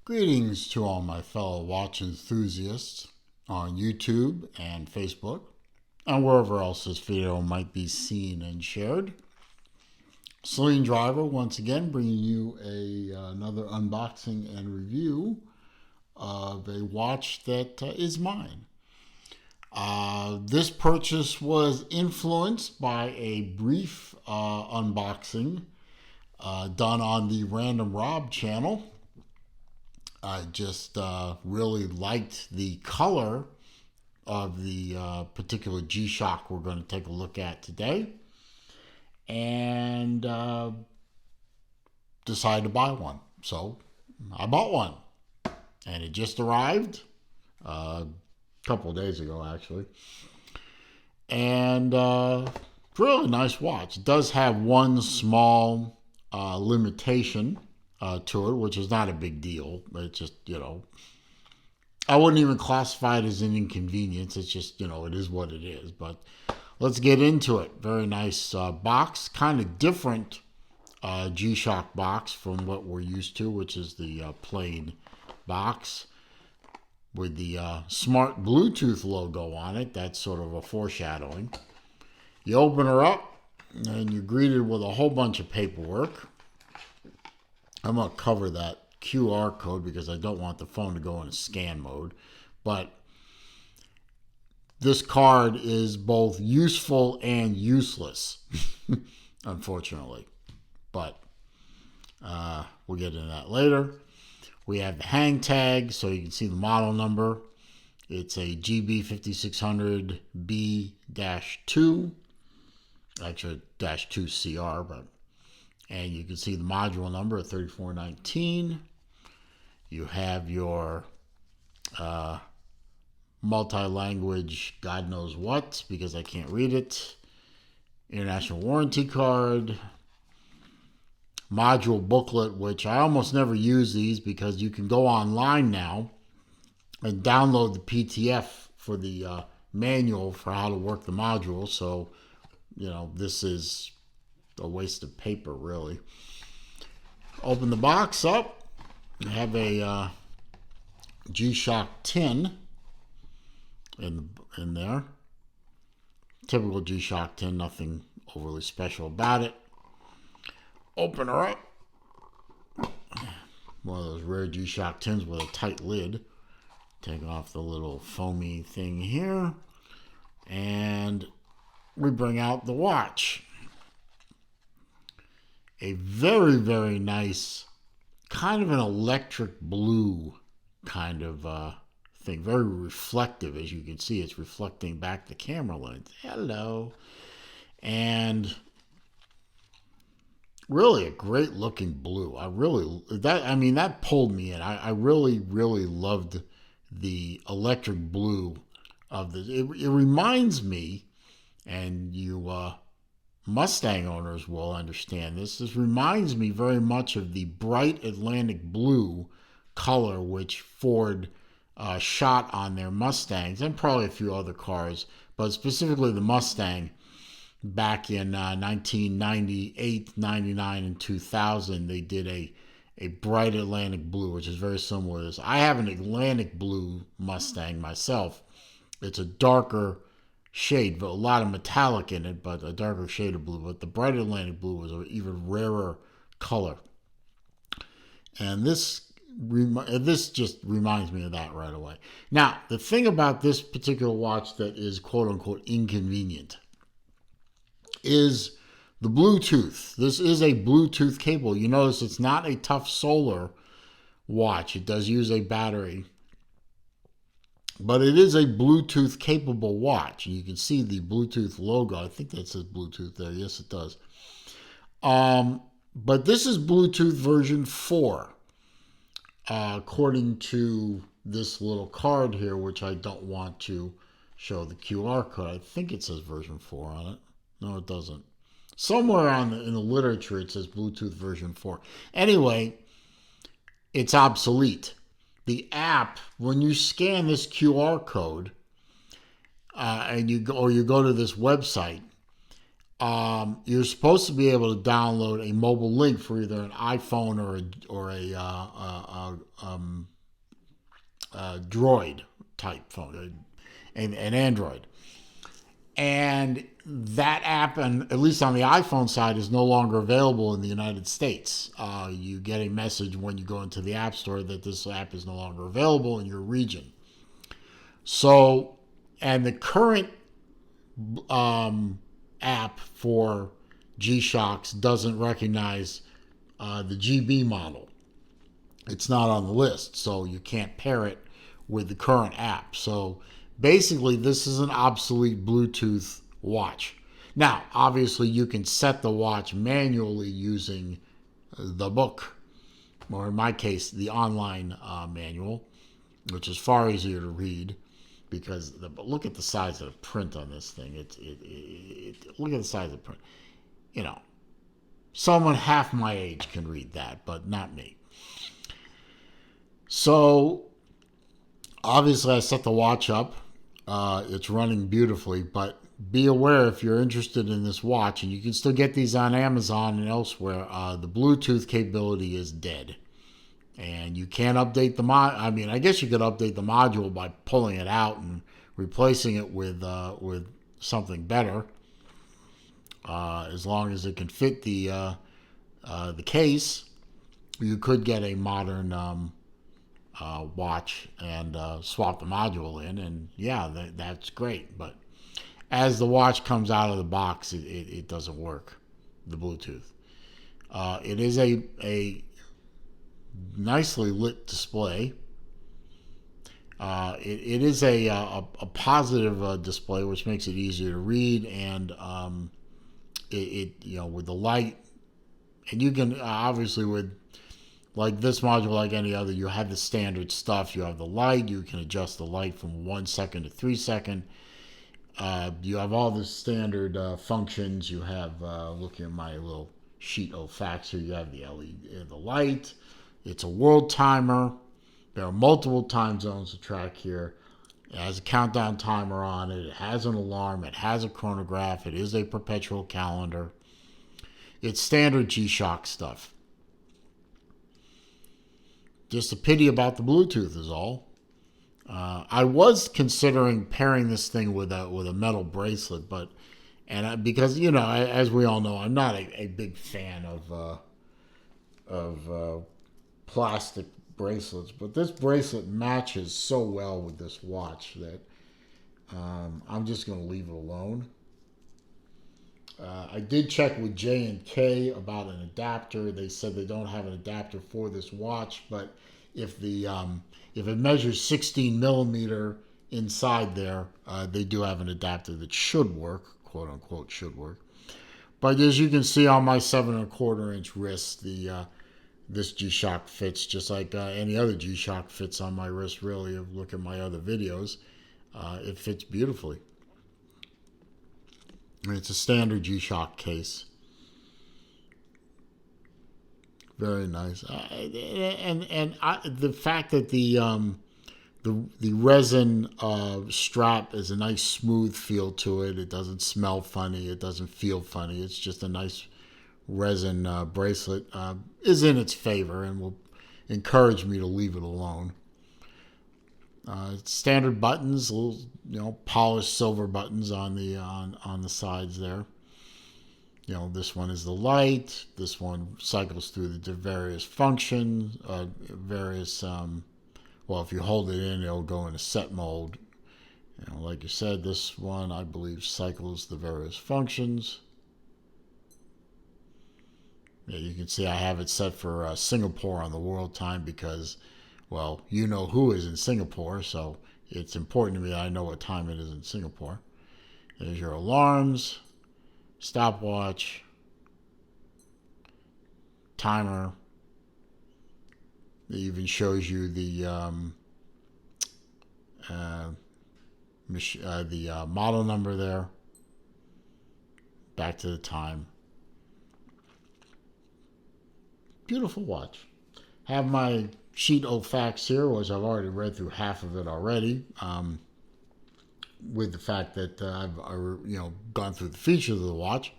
Greetings to all my fellow watch enthusiasts on YouTube and Facebook, and wherever else this video might be seen and shared. Celine Driver once again bringing you another unboxing and review of a watch that is mine. This purchase was influenced by a brief unboxing done on the Random Rob channel. I just really liked the color of the particular G-Shock we're going to take a look at today, and decided to buy one. So I bought one, and it just arrived a couple of days ago, actually. And really nice watch. It does have one small limitation to it, which is not a big deal. It's just, I wouldn't even classify it as an inconvenience. It's just, it is what it is. But let's get into it. Very nice box. Kind of different G-Shock box from what we're used to, which is the plain box with the smart Bluetooth logo on it. That's sort of a foreshadowing. You open her up, and you're greeted with a whole bunch of paperwork. I'm going to cover that QR code because I don't want the phone to go in a scan mode. But this card is both useful and useless, unfortunately. But we'll get into that later. We have the hang tag, so you can see the model number. It's a GB5600B-2, actually -2CR, but... And you can see the module number at 3419. You have your multi-language God knows what, because I can't read it. International warranty card. Module booklet, which I almost never use these because you can go online now and download the PDF for the manual for how to work the module. So, this is a waste of paper, really. Open the box up. You have a G-Shock tin in there. Typical G-Shock tin, nothing overly special about it. Open her up. One of those rare G-Shock tins with a tight lid. Take off the little foamy thing here. And we bring out the watch. A very, very nice, kind of an electric blue kind of thing. Very reflective, as you can see. It's reflecting back the camera lens. Hello. And really a great looking blue. That pulled me in. I really, really loved the electric blue of the. It reminds me, and you Mustang owners will understand this. This reminds me very much of the bright Atlantic blue color which Ford shot on their Mustangs, and probably a few other cars, but specifically the Mustang back in 1998, 99, and 2000. They did a bright Atlantic blue, which is very similar to this. I have an Atlantic blue Mustang myself. It's a darker shade, but a lot of metallic in it, but a darker shade of blue. But the bright Atlantic blue was an even rarer color. And this just reminds me of that right away. Now, the thing about this particular watch that is quote-unquote inconvenient is the Bluetooth. This is a Bluetooth cable. You notice it's not a tough solar watch. It does use a battery, but it is a Bluetooth capable watch. And you can see the Bluetooth logo. I think that says Bluetooth there. Yes, it does. But this is Bluetooth version 4, according to this little card here, which I don't want to show the QR code. I think it says version 4 on it. No, it doesn't. Somewhere in the literature it says Bluetooth version 4. Anyway, it's obsolete. The app, when you scan this QR code and you go to this website, you're supposed to be able to download a mobile link for either an iPhone or a Droid type phone, an Android. And that app, and at least on the iPhone side, is no longer available in the United States. You get a message when you go into the App Store that this app is no longer available in your region. So, and the current app for G-Shocks doesn't recognize the GB model. It's not on the list, so you can't pair it with the current app. So basically, this is an obsolete Bluetooth watch. Now, obviously, you can set the watch manually using the book, or in my case, the online manual, which is far easier to read because look at the size of the print on this thing. Look at the size of the print. You know, someone half my age can read that, but not me. So obviously, I set the watch up. It's running beautifully, but be aware if you're interested in this watch, and you can still get these on Amazon and elsewhere, the Bluetooth capability is dead. And you can't update the I mean, I guess you could update the module by pulling it out and replacing it with something better. As long as it can fit the case, you could get a modern watch and swap the module in, and yeah, that's great. But as the watch comes out of the box, it doesn't work, the Bluetooth. It is a nicely lit display. It is a positive display, which makes it easier to read, and with the light, and you can obviously with like this module, like any other, you have the standard stuff. You have the light. You can adjust the light from 1 second to 3 second. You have all the standard functions. You have, looking at my little sheet of facts here, you have the LED, the light. It's a world timer. There are multiple time zones to track here. It has a countdown timer on it. It has an alarm. It has a chronograph. It is a perpetual calendar. It's standard G-Shock stuff. Just a pity about the Bluetooth is all. I was considering pairing this thing with a metal bracelet, because as we all know, I'm not a big fan of plastic bracelets, but this bracelet matches so well with this watch that I'm just going to leave it alone. I did check with J&K about an adapter. They said they don't have an adapter for this watch, but if it measures 16 millimeter inside there, they do have an adapter that should work, quote unquote, should work. But as you can see on my 7.25-inch wrist, this G-Shock fits just like any other G-Shock fits on my wrist. Really, if you look at my other videos, it fits beautifully. It's a standard G-Shock case. Very nice. The fact that the resin strap is a nice smooth feel to it. It doesn't smell funny. It doesn't feel funny. It's just a nice resin bracelet. Is in its favor and will encourage me to leave it alone. Standard buttons, little polished silver buttons on the sides there. This one is the light. This one cycles through the various functions, if you hold it in, it'll go into set mode. Like you said, this one, I believe, cycles the various functions. Yeah, you can see I have it set for Singapore on the world time because, you know who is in Singapore, so it's important to me that I know what time it is in Singapore. There's your alarms, stopwatch, timer. It even shows you the model number there. Back to the time. Beautiful watch. Have my sheet of facts here, which I've already read through half of it already. With the fact that I've gone through the features of the watch.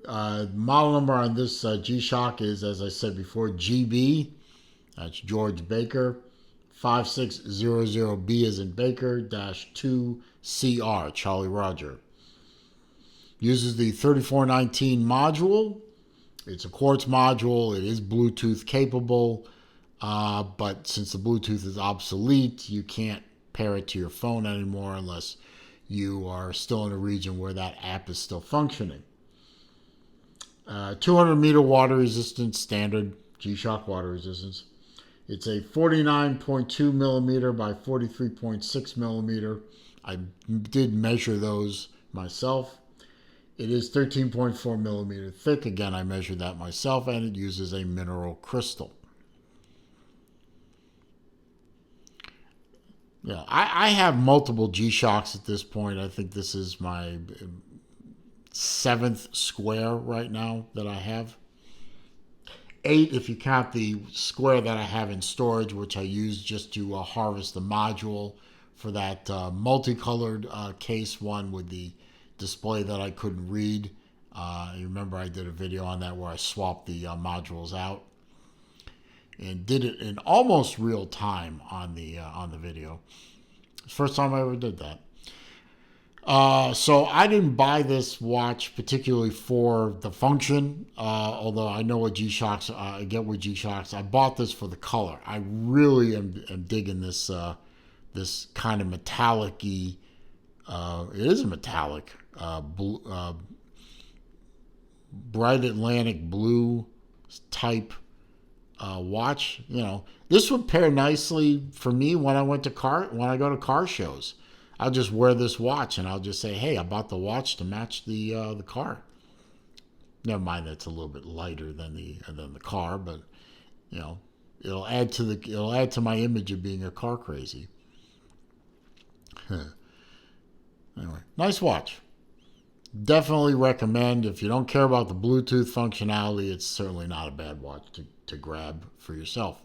Model number on this G-Shock is, as I said before, GB. That's George Baker. 5600B as in Baker, dash 2CR, Charlie Roger. Uses the 3419 module. It's a quartz module. It is Bluetooth capable, but since the Bluetooth is obsolete, you can't pair it to your phone anymore unless you are still in a region where that app is still functioning. 200-meter water resistance, standard G-Shock water resistance. It's a 49.2 millimeter by 43.6 millimeter. I did measure those myself. It is 13.4 millimeter thick. Again, I measured that myself, and it uses a mineral crystal. Yeah, I have multiple G-Shocks at this point. I think this is my 7th square right now that I have. 8 if you count the square that I have in storage, which I use just to harvest the module for that multicolored case one with the display that I couldn't read. You remember I did a video on that where I swapped the modules out and did it in almost real time on the video. First time I ever did that. So I didn't buy this watch particularly for the function, although I know what G-Shocks, I get with G-Shocks. I bought this for the color. I really am digging this this kind of metallic-y, it is a metallic, bright Atlantic blue type watch. You know, this would pair nicely for me when I go to car shows. I'll just wear this watch and I'll just say, "Hey, I bought the watch to match the car." Never mind, that's a little bit lighter than the car, but you know, it'll add to my image of being a car crazy. Anyway, nice watch. Definitely recommend. If you don't care about the Bluetooth functionality, it's certainly not a bad watch to grab for yourself.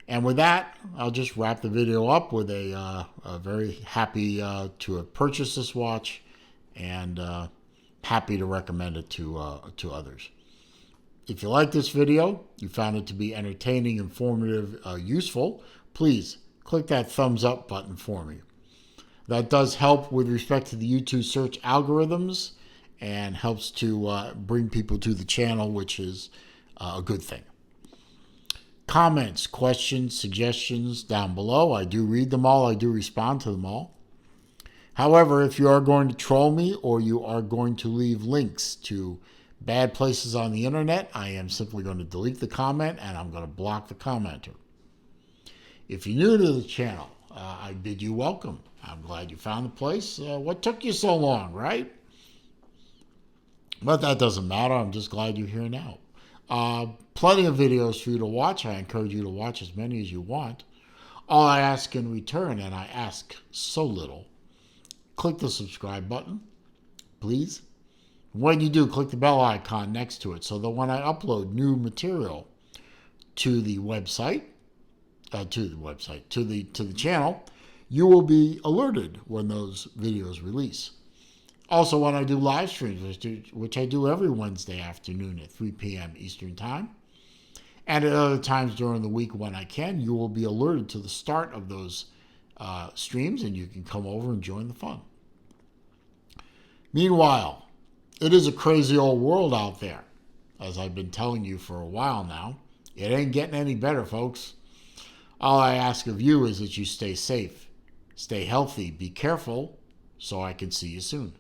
And with that, I'll just wrap the video up with a very happy to have purchased this watch, and happy to recommend it to others. If you like this video, you found it to be entertaining, informative, useful, please click that thumbs up button for me. That does help with respect to the YouTube search algorithms and helps to bring people to the channel, which is a good thing. Comments, questions, suggestions down below. I do read them all. I do respond to them all. However, if you are going to troll me or you are going to leave links to bad places on the internet, I am simply going to delete the comment and I'm going to block the commenter. If you're new to the channel, I bid you welcome. I'm glad you found the place. What took you so long, right? But that doesn't matter. I'm just glad you're here now. Plenty of videos for you to watch. I encourage you to watch as many as you want. All I ask in return, and I ask so little, click the subscribe button, please. When you do, click the bell icon next to it so that when I upload new material to the website, to the channel, you will be alerted when those videos release. Also, when I do live streams, which I do every Wednesday afternoon at 3 p.m. Eastern Time, and at other times during the week when I can, you will be alerted to the start of those streams, and you can come over and join the fun. Meanwhile, it is a crazy old world out there, as I've been telling you for a while now. It ain't getting any better, folks. All I ask of you is that you stay safe, stay healthy, be careful, so I can see you soon.